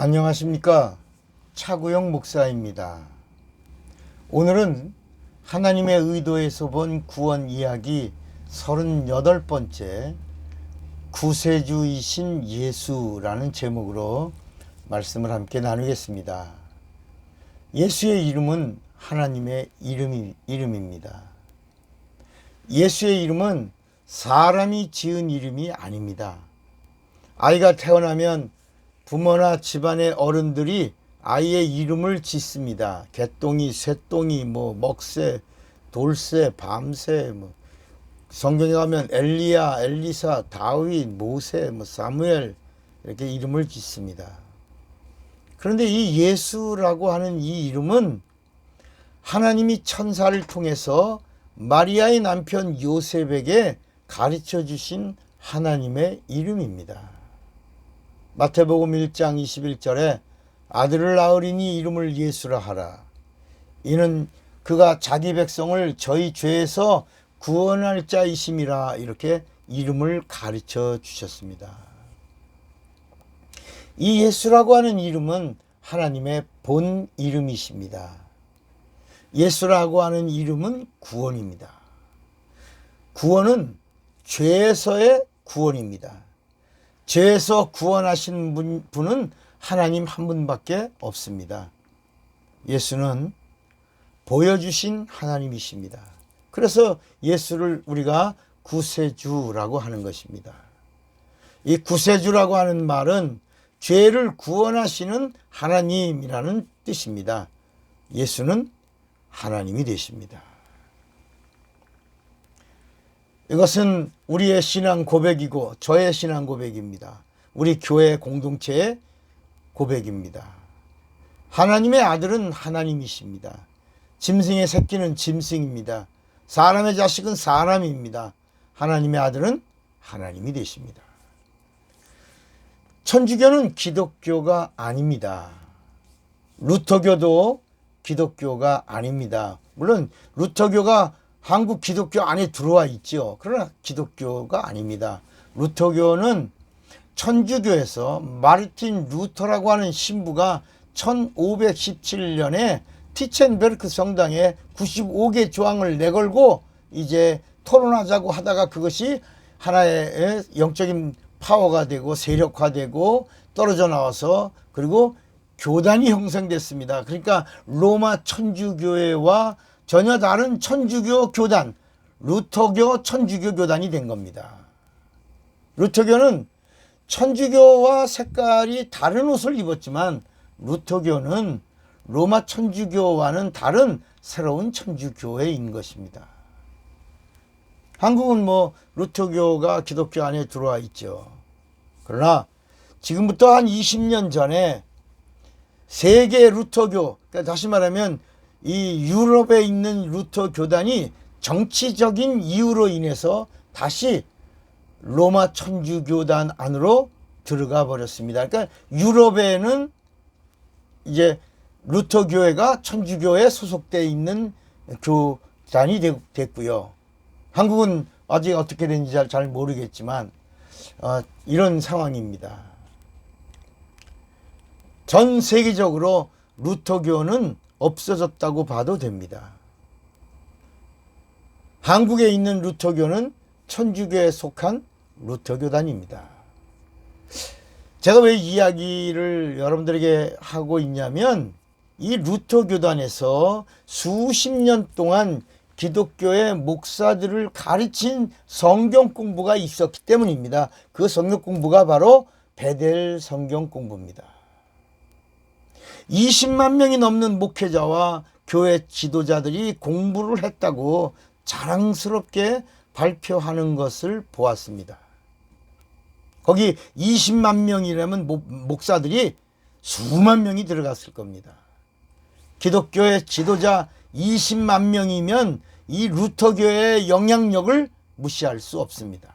안녕하십니까. 차구영 목사입니다. 오늘은 하나님의 의도에서 본 구원 이야기 38번째 구세주이신 예수라는 제목으로 말씀을 함께 나누겠습니다. 예수의 이름은 하나님의 이름입니다. 예수의 이름은 사람이 지은 이름이 아닙니다. 아이가 태어나면 부모나 집안의 어른들이 아이의 이름을 짓습니다. 개똥이, 쇠똥이, 먹새, 돌새, 밤새, 성경에 가면 엘리야, 엘리사, 다윗, 모세, 사무엘 이렇게 이름을 짓습니다. 그런데 이 예수라고 하는 이 이름은 하나님이 천사를 통해서 마리아의 남편 요셉에게 가르쳐 주신 하나님의 이름입니다. 마태복음 1장 21절에 아들을 낳으리니 이름을 예수라 하라. 이는 그가 자기 백성을 저희 죄에서 구원할 자이심이라, 이렇게 이름을 가르쳐 주셨습니다. 이 예수라고 하는 이름은 하나님의 본 이름이십니다. 예수라고 하는 이름은 구원입니다. 구원은 죄에서의 구원입니다. 죄에서 구원하신 분은 하나님 한 분밖에 없습니다. 예수는 보여주신 하나님이십니다. 그래서 예수를 우리가 구세주라고 하는 것입니다. 이 구세주라고 하는 말은 죄를 구원하시는 하나님이라는 뜻입니다. 예수는 하나님이 되십니다. 이것은 우리의 신앙 고백이고 저의 신앙 고백입니다. 우리 교회 공동체의 고백입니다. 하나님의 아들은 하나님이십니다. 짐승의 새끼는 짐승입니다. 사람의 자식은 사람입니다. 하나님의 아들은 하나님이 되십니다. 천주교는 기독교가 아닙니다. 루터교도 기독교가 아닙니다. 물론 루터교가 한국 기독교 안에 들어와 있죠. 그러나 기독교가 아닙니다. 루터교는 천주교에서 마르틴 루터라고 하는 신부가 1517년에 티첸베르크 성당에 95개 조항을 내걸고 이제 토론하자고 하다가 그것이 하나의 영적인 파워가 되고 세력화되고 떨어져 나와서 그리고 교단이 형성됐습니다. 그러니까 로마 천주교회와 전혀 다른 천주교 교단, 루터교 천주교 교단이 된 겁니다. 루터교는 천주교와 색깔이 다른 옷을 입었지만 루터교는 로마 천주교와는 다른 새로운 천주교회인 것입니다. 한국은 루터교가 기독교 안에 들어와 있죠. 그러나 지금부터 한 20년 전에 세계 루터교, 그러니까 다시 말하면 이 유럽에 있는 루터 교단이 정치적인 이유로 인해서 다시 로마 천주교단 안으로 들어가 버렸습니다. 그러니까 유럽에는 이제 루터 교회가 천주교에 소속되어 있는 교단이 됐고요. 한국은 아직 어떻게 되는지 잘 모르겠지만 이런 상황입니다. 전 세계적으로 루터교는 없어졌다고 봐도 됩니다. 한국에 있는 루터교는 천주교에 속한 루터교단입니다. 제가 왜 이야기를 여러분들에게 하고 있냐면 이 루터교단에서 수십 년 동안 기독교의 목사들을 가르친 성경 공부가 있었기 때문입니다. 그 성경 공부가 바로 베델 성경 공부입니다. 20만 명이 넘는 목회자와 교회 지도자들이 공부를 했다고 자랑스럽게 발표하는 것을 보았습니다. 거기 20만 명이라면 목사들이 수만 명이 들어갔을 겁니다. 기독교의 지도자 20만 명이면 이 루터교의 영향력을 무시할 수 없습니다.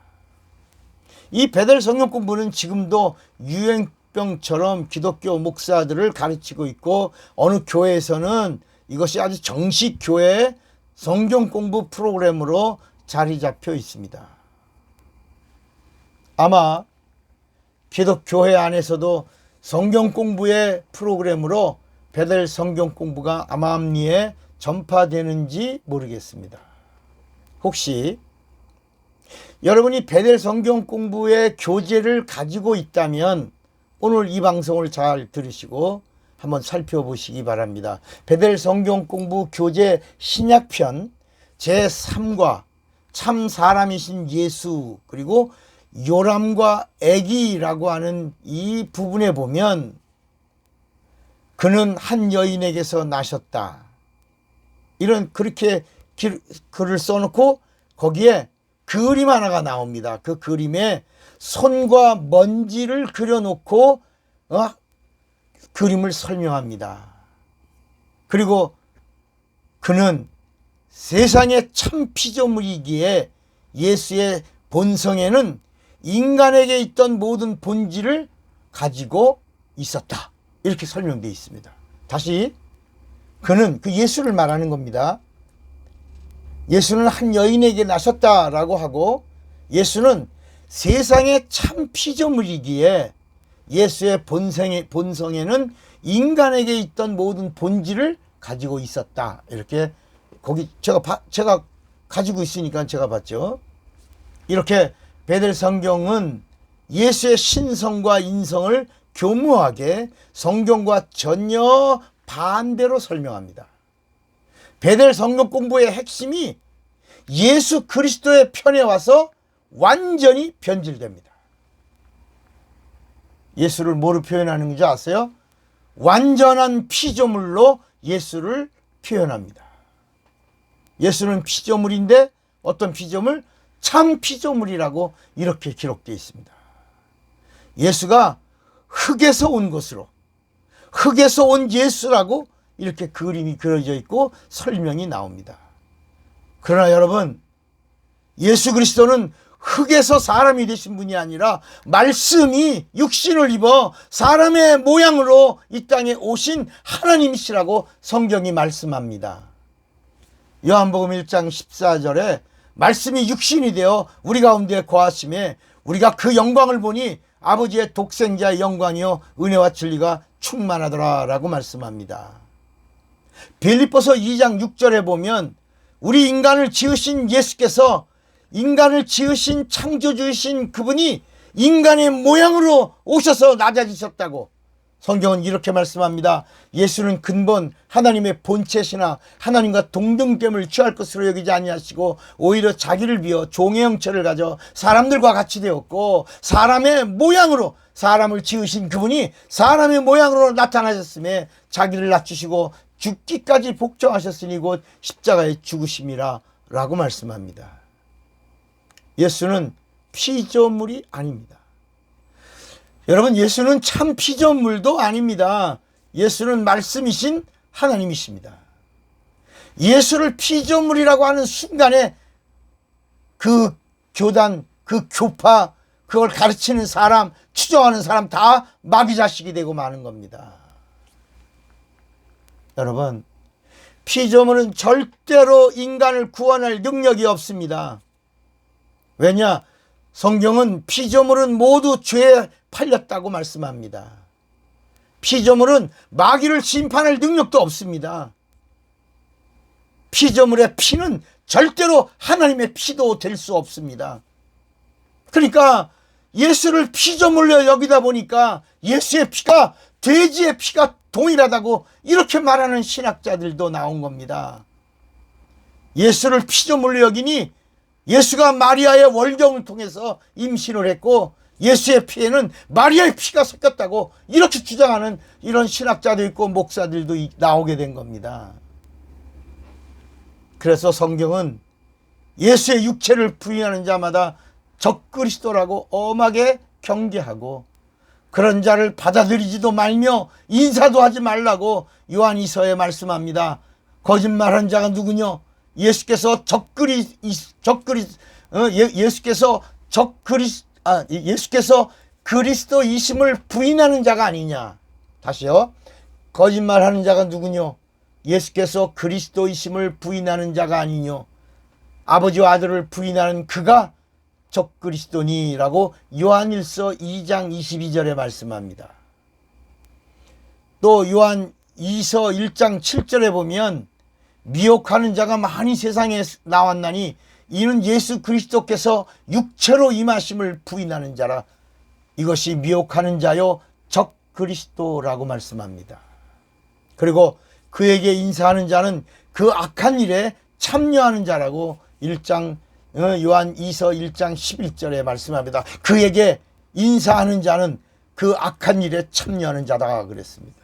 이 베델 성경 공부는 지금도 유행병처럼 기독교 목사들을 가르치고 있고 어느 교회에서는 이것이 아주 정식 교회의 성경 공부 프로그램으로 자리 잡혀 있습니다. 아마 기독교회 안에서도 성경 공부의 프로그램으로 베델 성경 공부가 암암리에 전파되는지 모르겠습니다. 혹시 여러분이 베델 성경 공부의 교재를 가지고 있다면 오늘 이 방송을 잘 들으시고 한번 살펴보시기 바랍니다. 베델 성경 공부 교재 신약편 제3과 참 사람이신 예수, 그리고 요람과 애기라고 하는 이 부분에 보면 그는 한 여인에게서 나셨다, 이런 그렇게 글을 써놓고 거기에 그림 하나가 나옵니다. 그 그림에 손과 먼지를 그려놓고 그림을 설명합니다. 그리고 그는 세상의 참 피조물이기에 예수의 본성에는 인간에게 있던 모든 본질을 가지고 있었다, 이렇게 설명되어 있습니다. 다시, 그는 그 예수를 말하는 겁니다. 예수는 한 여인에게 나셨다라고 하고, 예수는 세상의 참 피조물이기에 예수의 본성에는 인간에게 있던 모든 본질을 가지고 있었다, 이렇게 거기 제가 가지고 있으니까 제가 봤죠. 이렇게 베델 성경은 예수의 신성과 인성을 교묘하게 성경과 전혀 반대로 설명합니다. 베델 성경 공부의 핵심이 예수 그리스도의 편에 와서 완전히 변질됩니다. 예수를 뭐로 표현하는 건지 아세요? 완전한 피조물로 예수를 표현합니다. 예수는 피조물인데 어떤 피조물? 참 피조물이라고 이렇게 기록되어 있습니다. 예수가 흙에서 온 것으로, 흙에서 온 예수라고 이렇게 그림이 그려져 있고 설명이 나옵니다. 그러나 여러분, 예수 그리스도는 흙에서 사람이 되신 분이 아니라 말씀이 육신을 입어 사람의 모양으로 이 땅에 오신 하나님이시라고 성경이 말씀합니다. 요한복음 1장 14절에 말씀이 육신이 되어 우리 가운데 거하심에 우리가 그 영광을 보니 아버지의 독생자의 영광이요 은혜와 진리가 충만하더라 라고 말씀합니다. 빌립보서 2장 6절에 보면 우리 인간을 지으신 예수께서, 인간을 지으신 창조주이신 그분이 인간의 모양으로 오셔서 낮아지셨다고 성경은 이렇게 말씀합니다. 예수는 근본 하나님의 본체시나 하나님과 동등됨을 취할 것으로 여기지 아니하시고 오히려 자기를 비어 종의 형체를 가져 사람들과 같이 되었고, 사람의 모양으로 사람을 지으신 그분이 사람의 모양으로 나타나셨음에 자기를 낮추시고 죽기까지 복종하셨으니 곧 십자가에 죽으심이라 라고 말씀합니다. 예수는 피조물이 아닙니다. 여러분, 예수는 참 피조물도 아닙니다. 예수는 말씀이신 하나님이십니다. 예수를 피조물이라고 하는 순간에 그 교단, 그 교파, 그걸 가르치는 사람, 추종하는 사람 다 마귀 자식이 되고 마는 겁니다. 여러분, 피조물은 절대로 인간을 구원할 능력이 없습니다. 왜냐? 성경은 피조물은 모두 죄에 팔렸다고 말씀합니다. 피조물은 마귀를 심판할 능력도 없습니다. 피조물의 피는 절대로 하나님의 피도 될 수 없습니다. 그러니까 예수를 피조물로 여기다 보니까 예수의 피가 돼지의 피가 동일하다고 이렇게 말하는 신학자들도 나온 겁니다. 예수를 피조물로 여기니 예수가 마리아의 월경을 통해서 임신을 했고 예수의 피에는 마리아의 피가 섞였다고 이렇게 주장하는 이런 신학자도 있고 목사들도 나오게 된 겁니다. 그래서 성경은 예수의 육체를 부인하는 자마다 적그리스도라고 엄하게 경계하고, 그런 자를 받아들이지도 말며 인사도 하지 말라고 요한이서에 말씀합니다. 거짓말한 자가 누구냐? 예수께서 예수께서 그리스도이심을 부인하는 자가 아니냐. 다시요. 거짓말하는 자가 누구냐? 예수께서 그리스도이심을 부인하는 자가 아니뇨. 아버지와 아들을 부인하는 그가 적그리스도니라고 요한일서 2장 22절에 말씀합니다. 또 요한 2서 1장 7절에 보면 미혹하는 자가 많이 세상에 나왔나니 이는 예수 그리스도께서 육체로 임하심을 부인하는 자라. 이것이 미혹하는 자요 적 그리스도라고 말씀합니다. 그리고 그에게 인사하는 자는 그 악한 일에 참여하는 자라고 요한 2서 1장 11절에 말씀합니다. 그에게 인사하는 자는 그 악한 일에 참여하는 자다 그랬습니다.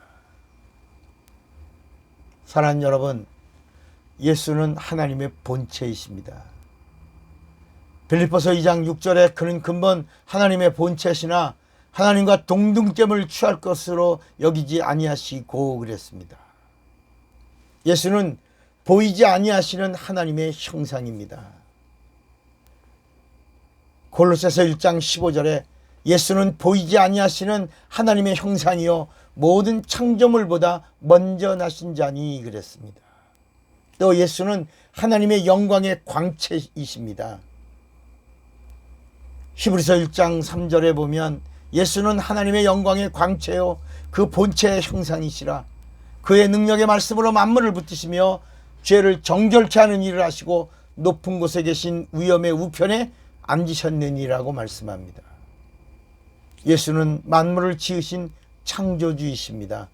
사랑하는 여러분, 예수는 하나님의 본체이십니다. 빌립보서 2장 6절에 그는 근본 하나님의 본체시나 하나님과 동등됨을 취할 것으로 여기지 아니하시고 그랬습니다. 예수는 보이지 아니하시는 하나님의 형상입니다. 골로새서 1장 15절에 예수는 보이지 아니하시는 하나님의 형상이요 모든 창조물보다 먼저 나신 자니 그랬습니다. 또 예수는 하나님의 영광의 광채이십니다. 히브리서 1장 3절에 보면 예수는 하나님의 영광의 광채요 그 본체의 형상이시라. 그의 능력의 말씀으로 만물을 붙드시며 죄를 정결케 하는 일을 하시고 높은 곳에 계신 위엄의 우편에 앉으셨느니라고 말씀합니다. 예수는 만물을 지으신 창조주이십니다.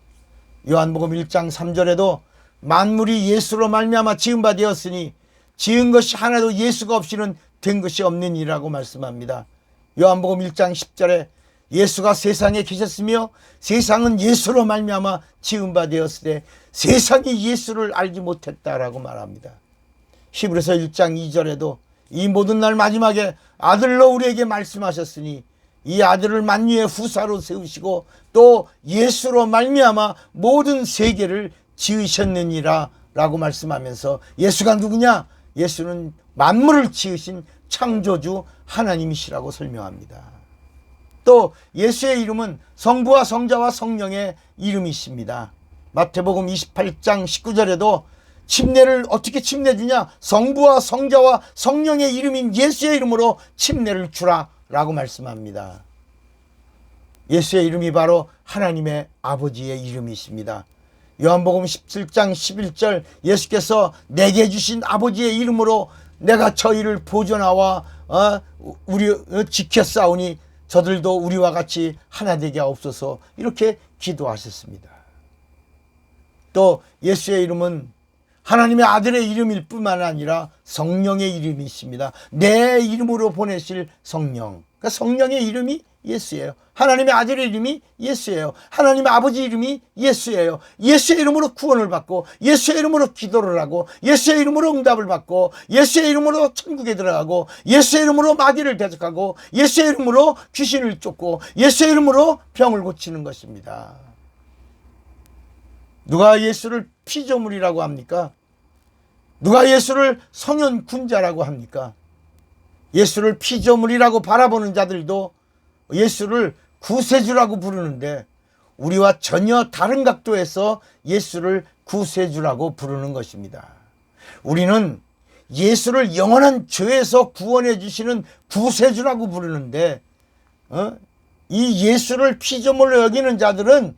요한복음 1장 3절에도 만물이 예수로 말미암아 지은 바 되었으니 지은 것이 하나도 예수가 없이는 된 것이 없느니라고 말씀합니다. 요한복음 1장 10절에 예수가 세상에 계셨으며 세상은 예수로 말미암아 지은 바 되었으되 세상이 예수를 알지 못했다라고 말합니다. 히브리서 1장 2절에도 이 모든 날 마지막에 아들로 우리에게 말씀하셨으니 이 아들을 만유의 후사로 세우시고 또 예수로 말미암아 모든 세계를 지으셨느니라 라고 말씀하면서 예수가 누구냐? 예수는 만물을 지으신 창조주 하나님이시라고 설명합니다. 또 예수의 이름은 성부와 성자와 성령의 이름이십니다. 마태복음 28장 19절에도 침례를 어떻게 침례주냐? 성부와 성자와 성령의 이름인 예수의 이름으로 침례를 주라 라고 말씀합니다. 예수의 이름이 바로 하나님의 아버지의 이름이십니다. 요한복음 17장 11절 예수께서 내게 주신 아버지의 이름으로 내가 저희를 보존하와 우리 지켰사오니 저들도 우리와 같이 하나 되게 하옵소서 이렇게 기도하셨습니다. 또 예수의 이름은 하나님의 아들의 이름일 뿐만 아니라 성령의 이름이십니다. 내 이름으로 보내실 성령. 그러니까 성령의 이름이 예수예요. 하나님의 아들의 이름이 예수예요. 하나님의 아버지 이름이 예수예요. 예수의 이름으로 구원을 받고 예수의 이름으로 기도를 하고 예수의 이름으로 응답을 받고 예수의 이름으로 천국에 들어가고 예수의 이름으로 마귀를 대적하고 예수의 이름으로 귀신을 쫓고 예수의 이름으로 병을 고치는 것입니다. 누가 예수를 피조물이라고 합니까? 누가 예수를 성현군자라고 합니까? 예수를 피조물이라고 바라보는 자들도 예수를 구세주라고 부르는데 우리와 전혀 다른 각도에서 예수를 구세주라고 부르는 것입니다. 우리는 예수를 영원한 죄에서 구원해 주시는 구세주라고 부르는데 이 예수를 피조물로 여기는 자들은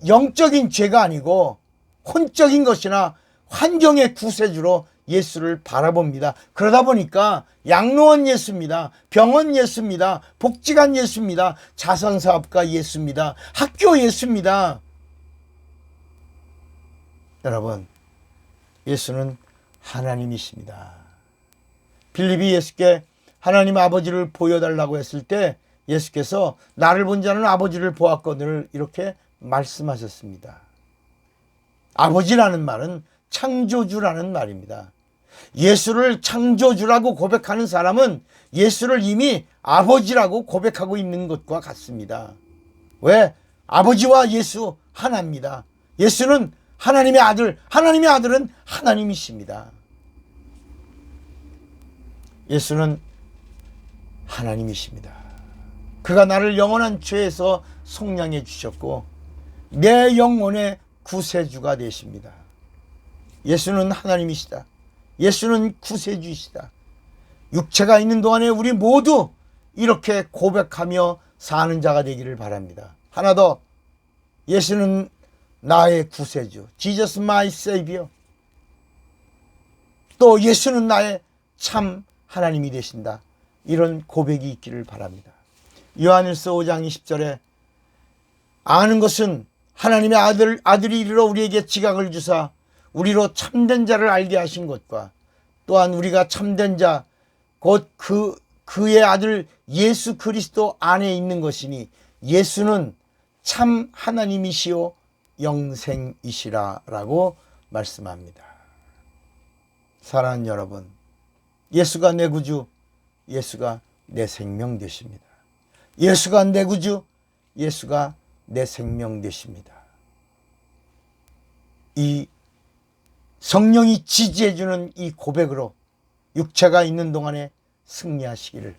영적인 죄가 아니고 혼적인 것이나 환경의 구세주로 예수를 바라봅니다. 그러다 보니까 양로원 예수입니다. 병원 예수입니다. 복지관 예수입니다. 자선사업가 예수입니다. 학교 예수입니다. 여러분, 예수는 하나님이십니다. 빌립이 예수께 하나님 아버지를 보여달라고 했을 때 예수께서 나를 본 자는 아버지를 보았거늘 이렇게 말씀하셨습니다. 아버지라는 말은 창조주라는 말입니다. 예수를 창조주라고 고백하는 사람은 예수를 이미 아버지라고 고백하고 있는 것과 같습니다. 왜? 아버지와 예수 하나입니다. 예수는 하나님의 아들, 하나님의 아들은 하나님이십니다. 예수는 하나님이십니다. 그가 나를 영원한 죄에서 속량해 주셨고 내 영혼의 구세주가 되십니다. 예수는 하나님이시다. 예수는 구세주이시다. 육체가 있는 동안에 우리 모두 이렇게 고백하며 사는 자가 되기를 바랍니다. 하나 더, 예수는 나의 구세주, Jesus my Savior. 또 예수는 나의 참 하나님이 되신다. 이런 고백이 있기를 바랍니다. 요한일서 5장 20절에 아는 것은 하나님의 아들이 이르러 우리에게 지각을 주사 우리로 참된 자를 알게 하신 것과 또한 우리가 참된 자 곧 그의 아들 예수 그리스도 안에 있는 것이니 예수는 참 하나님이시요 영생이시라 라고 말씀합니다. 사랑하는 여러분, 예수가 내 구주, 예수가 내 생명 되십니다. 예수가 내 구주, 예수가 내 생명 되십니다. 이 성령이 지지해주는 이 고백으로 육체가 있는 동안에 승리하시기를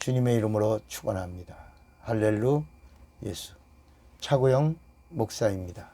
주님의 이름으로 축원합니다. 할렐루 예수. 차고영 목사입니다.